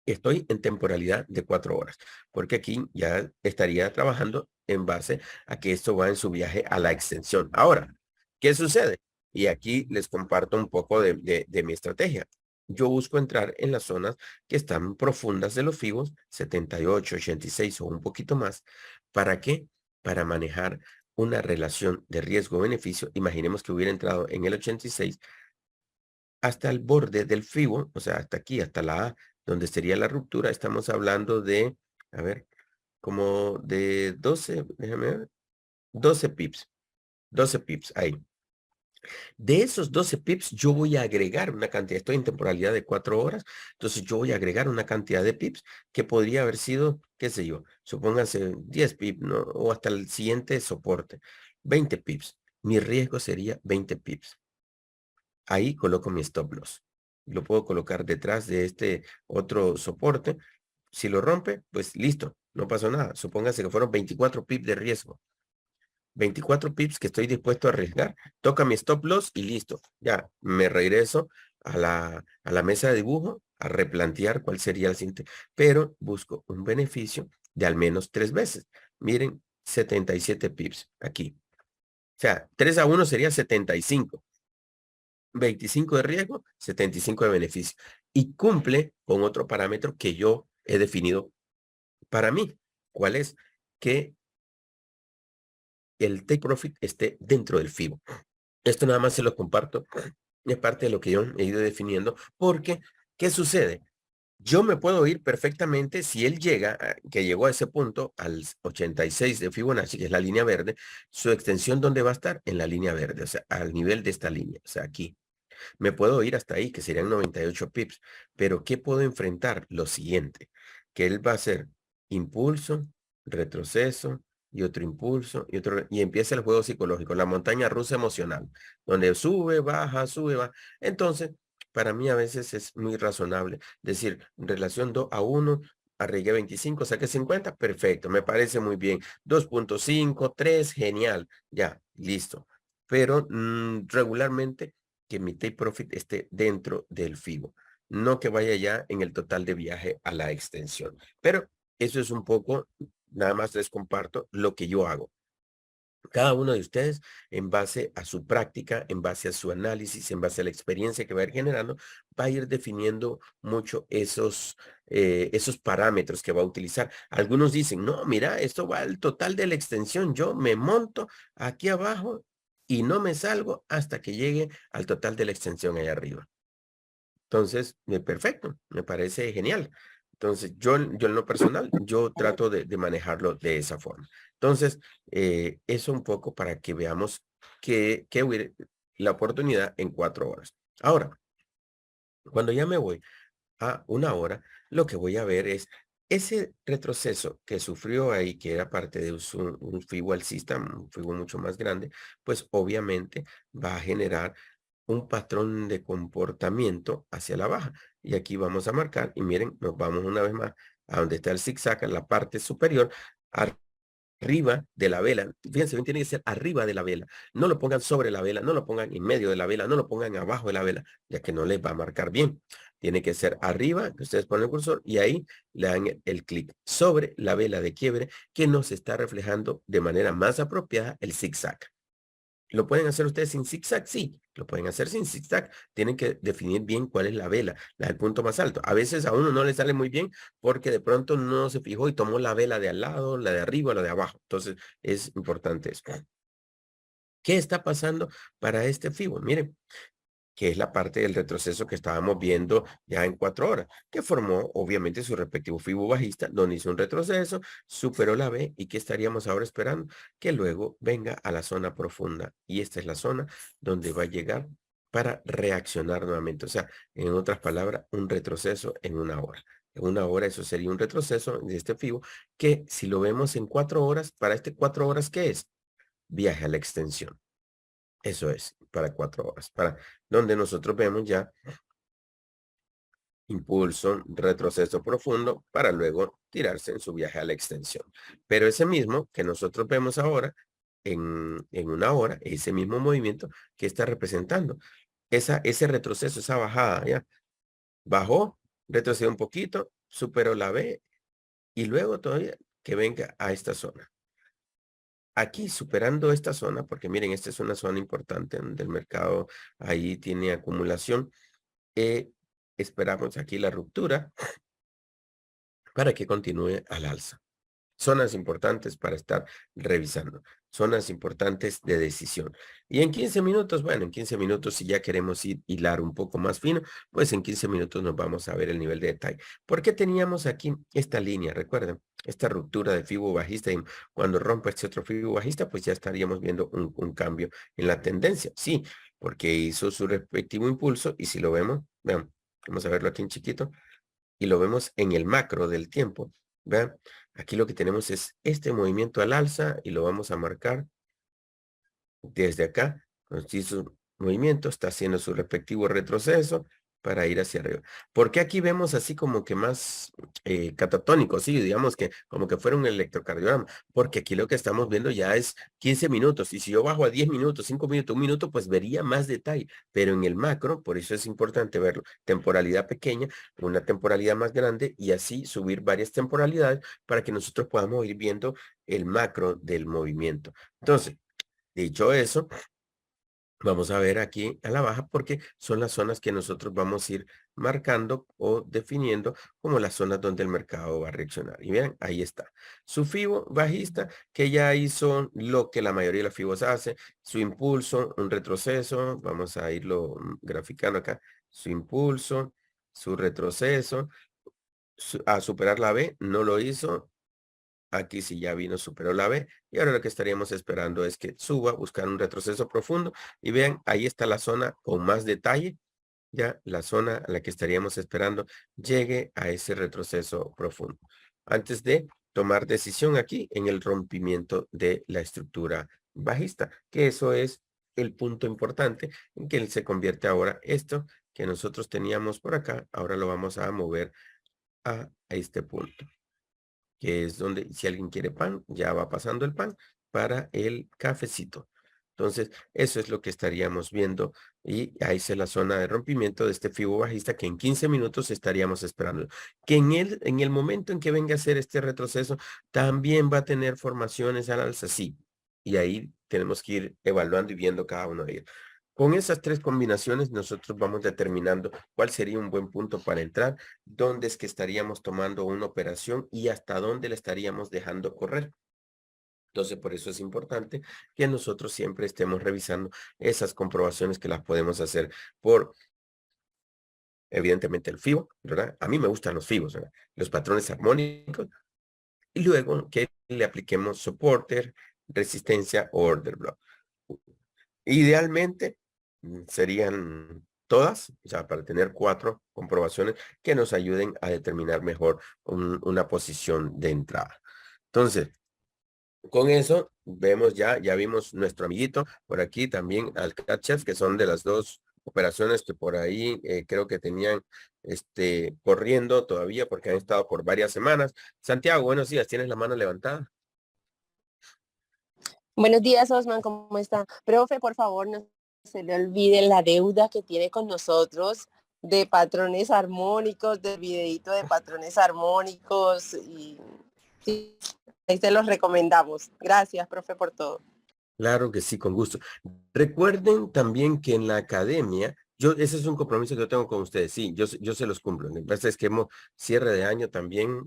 Estoy en temporalidad de 4 horas, porque aquí ya estaría trabajando en base a que esto va en su viaje a la extensión. Ahora, ¿qué sucede? Y aquí les comparto un poco de mi estrategia. Yo busco entrar en las zonas que están profundas de los FIBOs, 78, 86 o un poquito más. ¿Para qué? Para manejar una relación de riesgo-beneficio. Imaginemos que hubiera entrado en el 86 hasta el borde del FIBO, o sea, hasta aquí, hasta la A, donde sería la ruptura. Estamos hablando de, a ver, como de 12, déjame ver, 12 pips, 12 pips ahí. De esos 12 pips, yo voy a agregar una cantidad, estoy en temporalidad de 4 horas, entonces yo voy a agregar una cantidad de pips que podría haber sido, qué sé yo, supónganse 10 pips, ¿no? O hasta el siguiente soporte, 20 pips. Mi riesgo sería 20 pips. Ahí coloco mi stop loss. Lo puedo colocar detrás de este otro soporte. Si lo rompe, pues listo, no pasó nada. Supóngase que fueron 24 pips de riesgo. 24 pips que estoy dispuesto a arriesgar. Toca mi stop loss y listo. Ya me regreso a la mesa de dibujo a replantear cuál sería el siguiente. Pero busco un beneficio de al menos 3 veces. Miren, 77 pips aquí. O sea, 3 a 1 sería 75. 25 de riesgo, 75 de beneficio. Y cumple con otro parámetro que yo he definido para mí. ¿Cuál es? Que el take profit esté dentro del FIBO. Esto nada más se lo comparto. Es parte de lo que yo he ido definiendo. Porque, ¿qué sucede? Yo me puedo ir perfectamente si él llega, que llegó a ese punto, al 86 de Fibonacci, que es la línea verde, su extensión, ¿dónde va a estar? En la línea verde, o sea, al nivel de esta línea, o sea, aquí. Me puedo ir hasta ahí, que serían 98 pips, pero ¿qué puedo enfrentar? Lo siguiente, que él va a hacer impulso, retroceso y otro impulso y otro, y empieza el juego psicológico, la montaña rusa emocional, donde sube, baja, sube, baja. Entonces, para mí a veces es muy razonable decir, relación 2 a 1, Arriesgue 25, saque 50, perfecto, me parece muy bien. 2.5, 3, genial, ya, listo. Pero regularmente que mi take profit esté dentro del FIBO, no que vaya ya en el total de viaje a la extensión. Pero eso es un poco, nada más les comparto lo que yo hago. Cada uno de ustedes, en base a su práctica, en base a su análisis, en base a la experiencia que va a ir generando, va a ir definiendo mucho esos parámetros que va a utilizar. Algunos dicen, no, mira, esto va al total de la extensión. Yo me monto aquí abajo y no me salgo hasta que llegue al total de la extensión ahí arriba. Entonces, perfecto, me parece genial. Entonces, yo en lo personal, yo trato de manejarlo de esa forma. Entonces, eso un poco para que veamos que hubiera la oportunidad en 4 horas. Ahora, cuando ya me voy a 1 hora, lo que voy a ver es ese retroceso que sufrió ahí, que era parte de un FIBO alcista, un FIBO mucho más grande, pues obviamente va a generar un patrón de comportamiento hacia la baja. Y aquí vamos a marcar y miren, nos vamos una vez más a donde está el zigzag, en la parte superior, arriba de la vela. Fíjense bien, tiene que ser arriba de la vela. No lo pongan sobre la vela, no lo pongan en medio de la vela, no lo pongan abajo de la vela, ya que no les va a marcar bien. Tiene que ser arriba, que ustedes ponen el cursor y ahí le dan el clic sobre la vela de quiebre que nos está reflejando de manera más apropiada el zigzag. ¿Lo pueden hacer ustedes sin zigzag? Sí, lo pueden hacer sin zigzag. Tienen que definir bien cuál es la vela, la del punto más alto. A veces a uno no le sale muy bien porque de pronto no se fijó y tomó la vela de al lado, la de arriba, la de abajo. Entonces es importante eso. ¿Qué está pasando para este FIBO? Miren, que es la parte del retroceso que estábamos viendo ya en 4 horas, que formó obviamente su respectivo FIBO bajista, donde hizo un retroceso, superó la B y que estaríamos ahora esperando que luego venga a la zona profunda. Y esta es la zona donde va a llegar para reaccionar nuevamente. O sea, en otras palabras, un retroceso en 1 hora. En 1 hora eso sería un retroceso de este FIBO que si lo vemos en 4 horas, para este 4 horas, ¿qué es? Viaje a la extensión. Eso es, para 4 horas, para donde nosotros vemos ya impulso, retroceso profundo, para luego tirarse en su viaje a la extensión. Pero ese mismo que nosotros vemos ahora, en 1 hora, ese mismo movimiento que está representando, ese retroceso, esa bajada, ya, bajó, retrocedió un poquito, superó la B, y luego todavía que venga a esta zona. Aquí superando esta zona, porque miren, esta es una zona importante del mercado, ahí tiene acumulación, esperamos aquí la ruptura para que continúe al alza. Zonas importantes para estar revisando, zonas importantes de decisión. Y en 15 minutos, bueno, en 15 minutos si ya queremos hilar un poco más fino, pues en 15 minutos nos vamos a ver el nivel de detalle. ¿Por qué teníamos aquí esta línea? Recuerden, esta ruptura de FIBO bajista y cuando rompa este otro FIBO bajista, pues ya estaríamos viendo un cambio en la tendencia. Sí, porque hizo su respectivo impulso y si lo vemos, vean, vamos a verlo aquí en chiquito y lo vemos en el macro del tiempo. Vean, aquí lo que tenemos es este movimiento al alza y lo vamos a marcar desde acá. Con su movimiento está haciendo su respectivo retroceso para ir hacia arriba. ¿Por qué aquí vemos así como que más catatónico? Sí, digamos que como que fuera un electrocardiograma. Porque aquí lo que estamos viendo ya es 15 minutos. Y si yo bajo a 10 minutos, 5 minutos, 1 minuto, pues vería más detalle. Pero en el macro, por eso es importante verlo. Temporalidad pequeña, una temporalidad más grande y así subir varias temporalidades para que nosotros podamos ir viendo el macro del movimiento. Entonces, dicho eso, vamos a ver aquí a la baja porque son las zonas que nosotros vamos a ir marcando o definiendo como las zonas donde el mercado va a reaccionar. Y vean, ahí está. Su FIBO bajista que ya hizo lo que la mayoría de las FIBOs hace, su impulso, un retroceso, vamos a irlo graficando acá, su impulso, su retroceso, a superar la B, no lo hizo, aquí sí ya vino, superó la B y ahora lo que estaríamos esperando es que suba, buscar un retroceso profundo y vean, ahí está la zona con más detalle, ya la zona a la que estaríamos esperando llegue a ese retroceso profundo. Antes de tomar decisión aquí en el rompimiento de la estructura bajista, que eso es el punto importante en que se convierte ahora esto que nosotros teníamos por acá, ahora lo vamos a mover a este punto, que es donde si alguien quiere pan, ya va pasando el pan para el cafecito. Entonces, eso es lo que estaríamos viendo y ahí es la zona de rompimiento de este fibo bajista que en 15 minutos estaríamos esperando. Que en el momento en que venga a hacer este retroceso, también va a tener formaciones al alza, sí. Y ahí tenemos que ir evaluando y viendo cada uno de ellos. Con esas tres combinaciones, nosotros vamos determinando cuál sería un buen punto para entrar, dónde es que estaríamos tomando una operación y hasta dónde la estaríamos dejando correr. Entonces, por eso es importante que nosotros siempre estemos revisando esas comprobaciones que las podemos hacer por, evidentemente, el FIBO, ¿verdad? A mí me gustan los FIBOs, ¿verdad? Los patrones armónicos, y luego que le apliquemos soporte, resistencia o order block. Idealmente, serían todas, o sea, para tener 4 comprobaciones que nos ayuden a determinar mejor una posición de entrada. Entonces, con eso vemos ya vimos nuestro amiguito por aquí también Alcachef, que son de las 2 operaciones que por ahí creo que tenían corriendo todavía porque han estado por varias semanas. Santiago, buenos días, ¿tienes la mano levantada? Buenos días, Osman, ¿cómo está? Profe, por favor, no se le olvide la deuda que tiene con nosotros de patrones armónicos, del videíto de patrones armónicos y sí, ahí se los recomendamos. Gracias, profe, por todo. Claro que sí, con gusto. Recuerden también que en la academia, ese es un compromiso que yo tengo con ustedes, sí, yo se los cumplo. Lo que pasa es que hemos cierre de año también,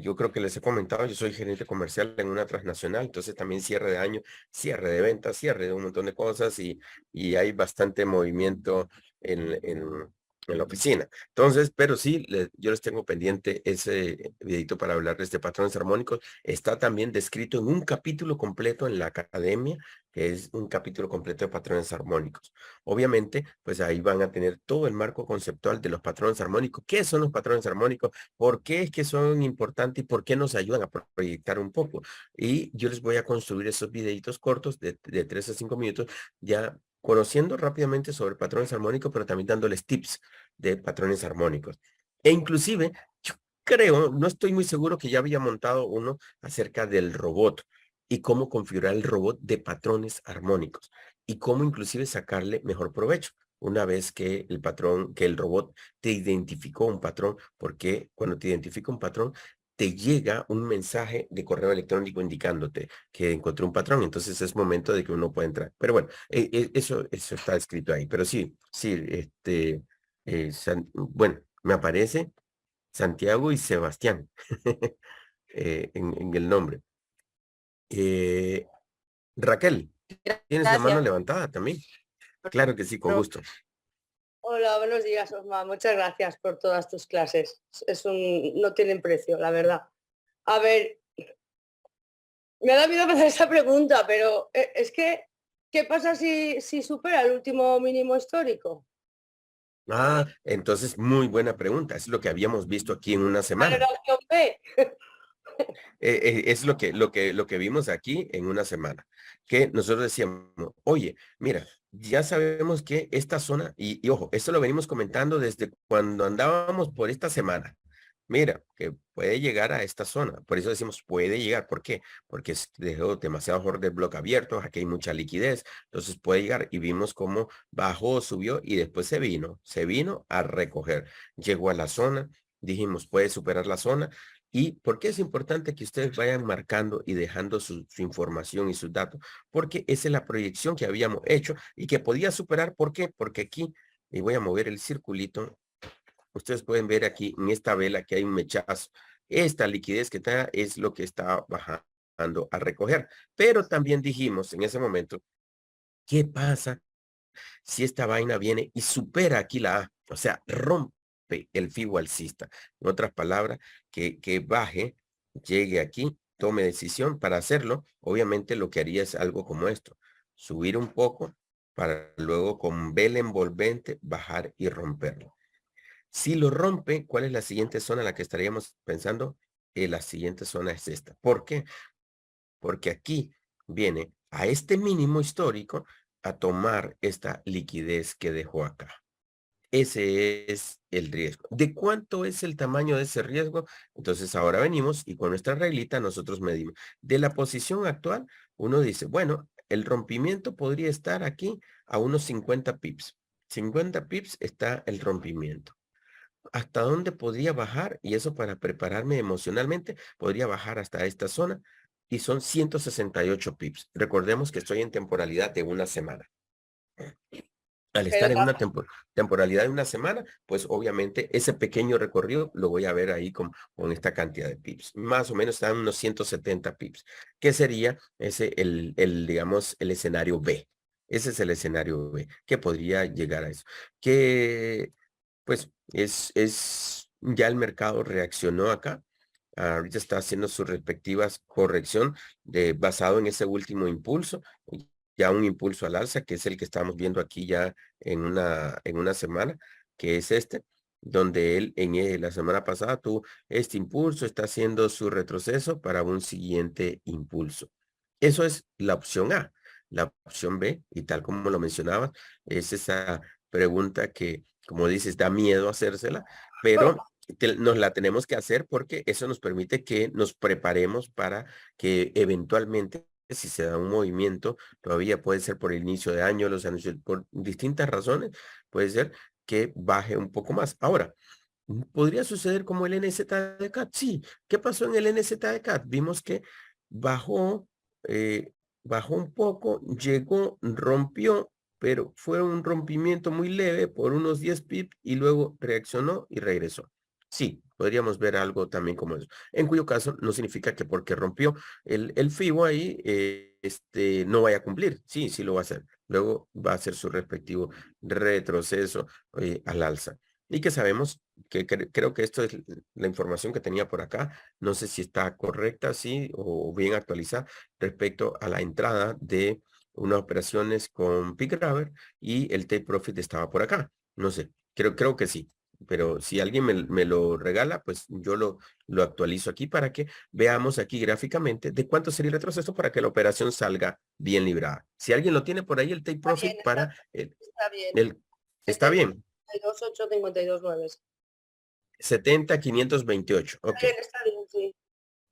yo creo que les he comentado, yo soy gerente comercial en una transnacional, entonces también cierre de año, cierre de ventas, cierre de un montón de cosas y hay bastante movimiento en la oficina. Entonces, pero sí, yo les tengo pendiente ese videito para hablarles de patrones armónicos. Está también descrito en un capítulo completo en la academia, que es un capítulo completo de patrones armónicos. Obviamente, pues ahí van a tener todo el marco conceptual de los patrones armónicos. ¿Qué son los patrones armónicos? ¿Por qué es que son importantes y por qué nos ayudan a proyectar un poco? Y yo les voy a construir esos videitos cortos de 3 a 5 minutos, ya conociendo rápidamente sobre patrones armónicos, pero también dándoles tips de patrones armónicos. E inclusive, yo creo, no estoy muy seguro que ya había montado uno acerca del robot y cómo configurar el robot de patrones armónicos y cómo inclusive sacarle mejor provecho una vez que el robot te identificó un patrón, porque cuando te identifica un patrón, te llega un mensaje de correo electrónico indicándote que encontré un patrón, entonces es momento de que uno pueda entrar. Pero bueno, eso está escrito ahí. Pero sí, bueno, me aparece Santiago y Sebastián en el nombre. Raquel, ¿tienes la mano Gracias, levantada también? Claro que sí, con profe. gusto. Hola, buenos días, Osma. Muchas gracias por todas tus clases. No tienen precio, la verdad. A ver, me da miedo hacer esta pregunta, pero es que, ¿qué pasa si supera el último mínimo histórico? Ah, entonces muy buena pregunta. Es lo que habíamos visto aquí en una ¿Cuál semana. era la opción B? Es lo que vimos aquí en una semana, que nosotros decíamos, oye, mira, ya sabemos que esta zona, y ojo, esto lo venimos comentando desde cuando andábamos por esta semana. Mira, que puede llegar a esta zona. Por eso decimos puede llegar. ¿Por qué? Porque dejó demasiado order block abierto, aquí hay mucha liquidez, entonces puede llegar. Y vimos cómo bajó, subió y después se vino a recoger. Llegó a la zona, dijimos puede superar la zona. ¿Y por qué es importante que ustedes vayan marcando y dejando su información y sus datos? Porque esa es la proyección que habíamos hecho y que podía superar. ¿Por qué? Porque aquí, y voy a mover el circulito, ustedes pueden ver aquí en esta vela que hay un mechazo. Esta liquidez que está es lo que está bajando a recoger. Pero también dijimos en ese momento, ¿qué pasa si esta vaina viene y supera aquí la A? O sea, rompe el FIBO alcista. En otras palabras, que baje, llegue aquí, tome decisión para hacerlo. Obviamente lo que haría es algo como esto. Subir un poco para luego con vela envolvente bajar y romperlo. Si lo rompe, ¿cuál es la siguiente zona en la que estaríamos pensando? La siguiente zona es esta. ¿Por qué? Porque aquí viene a este mínimo histórico a tomar esta liquidez que dejó acá. Ese es el riesgo. ¿De cuánto es el tamaño de ese riesgo? Entonces ahora venimos y con nuestra reglita nosotros medimos. De la posición actual, uno dice, bueno, el rompimiento podría estar aquí a unos 50 pips. 50 pips está el rompimiento. ¿Hasta dónde podría bajar? Y eso para prepararme emocionalmente, podría bajar hasta esta zona y son 168 pips. Recordemos que estoy en temporalidad de una semana. Al Pero estar en una temporalidad de una semana, pues obviamente ese pequeño recorrido lo voy a ver ahí con esta cantidad de pips. Más o menos están unos 170 pips, que sería ese digamos, el escenario B. Ese es el escenario B, que podría llegar a eso. Que, pues, ya el mercado reaccionó acá. Ahorita está haciendo sus respectivas corrección basado en ese último impulso, ya un impulso al alza, que es el que estamos viendo aquí ya en una semana, que es este, donde él la semana pasada tuvo este impulso, está haciendo su retroceso para un siguiente impulso. Eso es la opción A. La opción B, y tal como lo mencionaba, es esa pregunta que, como dices, da miedo hacérsela, pero nos la tenemos que hacer porque eso nos permite que nos preparemos para que eventualmente, si se da un movimiento, todavía puede ser por el inicio de año, los anuncios, por distintas razones, puede ser que baje un poco más. Ahora, ¿podría suceder como el NZDCAT? Sí. ¿Qué pasó en el NZDCAT? Vimos que bajó, bajó un poco, llegó, rompió, pero fue un rompimiento muy leve por unos 10 pips y luego reaccionó y regresó. Sí, podríamos ver algo también como eso. En cuyo caso no significa que porque rompió el FIBO ahí, no vaya a cumplir. Sí, sí lo va a hacer. Luego va a hacer su respectivo retroceso al alza. Y que sabemos que creo que esto es la información que tenía por acá. No sé si está correcta, sí, o bien actualizada respecto a la entrada de unas operaciones con Peak Grabber y el take profit estaba por acá. No sé, creo que sí. Pero si alguien me lo regala, pues yo lo actualizo aquí para que veamos aquí gráficamente de cuánto sería el retroceso para que la operación salga bien librada. Si alguien lo tiene por ahí, el take está profit bien, para está bien. está bien. 72, 8, 52, 9. 70,528. Ok. Está bien, sí.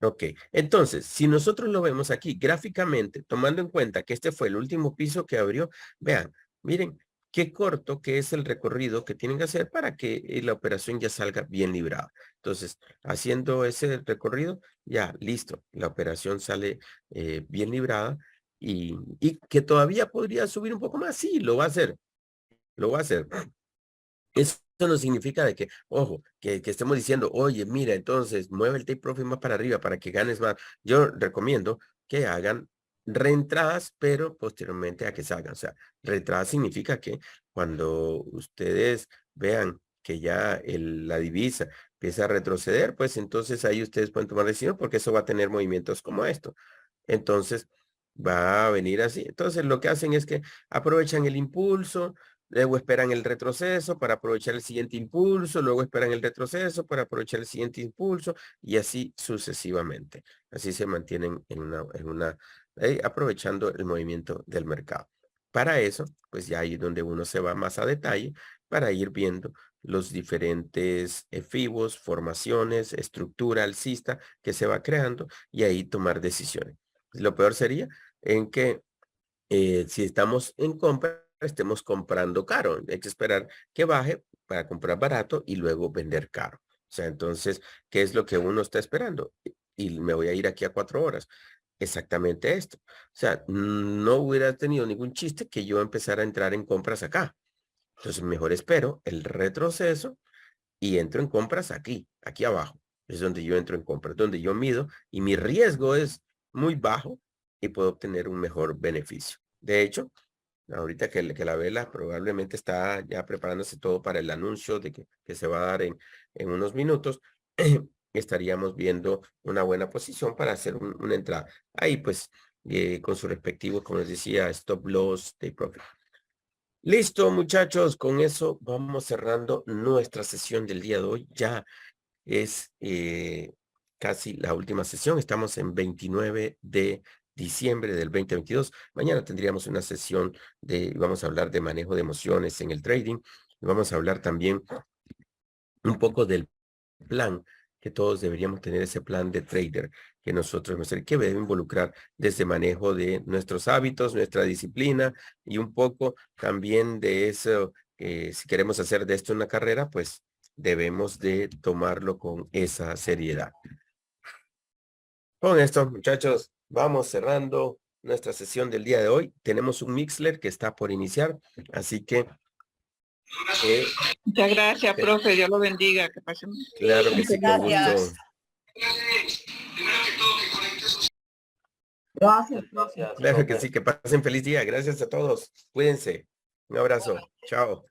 Ok, entonces, si nosotros lo vemos aquí gráficamente, tomando en cuenta que este fue el último piso que abrió, vean, miren qué corto que es el recorrido que tienen que hacer para que la operación ya salga bien librada. Entonces, haciendo ese recorrido, ya listo, la operación sale bien librada y que todavía podría subir un poco más. Sí, lo va a hacer, lo va a hacer. Eso no significa de que, ojo, que estemos diciendo, oye, mira, entonces mueve el take profit más para arriba para que ganes más. Yo recomiendo que hagan reentradas, pero posteriormente a que salgan. O sea, reentrada significa que cuando ustedes vean que ya la divisa empieza a retroceder, pues entonces ahí ustedes pueden tomar decisión porque eso va a tener movimientos como esto. Entonces, va a venir así. Entonces, lo que hacen es que aprovechan el impulso, luego esperan el retroceso para aprovechar el siguiente impulso, luego esperan el retroceso para aprovechar el siguiente impulso y así sucesivamente. Así se mantienen aprovechando el movimiento del mercado. Para eso, pues ya ahí es donde uno se va más a detalle para ir viendo los diferentes FIBOs, formaciones, estructura alcista que se va creando y ahí tomar decisiones. Lo peor sería en que si estamos en compra, estemos comprando caro. Hay que esperar que baje para comprar barato y luego vender caro. O sea, entonces, ¿qué es lo que uno está esperando? Y me voy a ir aquí a 4 horas. Exactamente esto. O sea, no hubiera tenido ningún chiste que yo empezara a entrar en compras acá. Entonces, mejor espero el retroceso y entro en compras aquí abajo. Es donde yo entro en compras, donde yo mido y mi riesgo es muy bajo y puedo obtener un mejor beneficio. De hecho, ahorita que la vela probablemente está ya preparándose todo para el anuncio de que se va a dar en unos minutos, estaríamos viendo una buena posición para hacer una entrada. Ahí pues, con su respectivo, como les decía, stop loss, take profit. Listo, muchachos, con eso vamos cerrando nuestra sesión del día de hoy. Ya es casi la última sesión. Estamos en 29 de diciembre del 2022. Mañana tendríamos una sesión vamos a hablar de manejo de emociones en el trading. Y vamos a hablar también un poco del plan, que todos deberíamos tener ese plan de trader que nosotros, que debe involucrar desde manejo de nuestros hábitos, nuestra disciplina y un poco también de eso, si queremos hacer de esto una carrera, pues debemos de tomarlo con esa seriedad. Con esto, muchachos, vamos cerrando nuestra sesión del día de hoy. Tenemos un Mixler que está por iniciar, así que muchas gracias, profe. Dios lo bendiga. Que pasen. claro que sí, con Gracias. gusto. Gracias, profe. Claro que sí, que pasen feliz día. Gracias a todos. Cuídense. Un abrazo. Chao.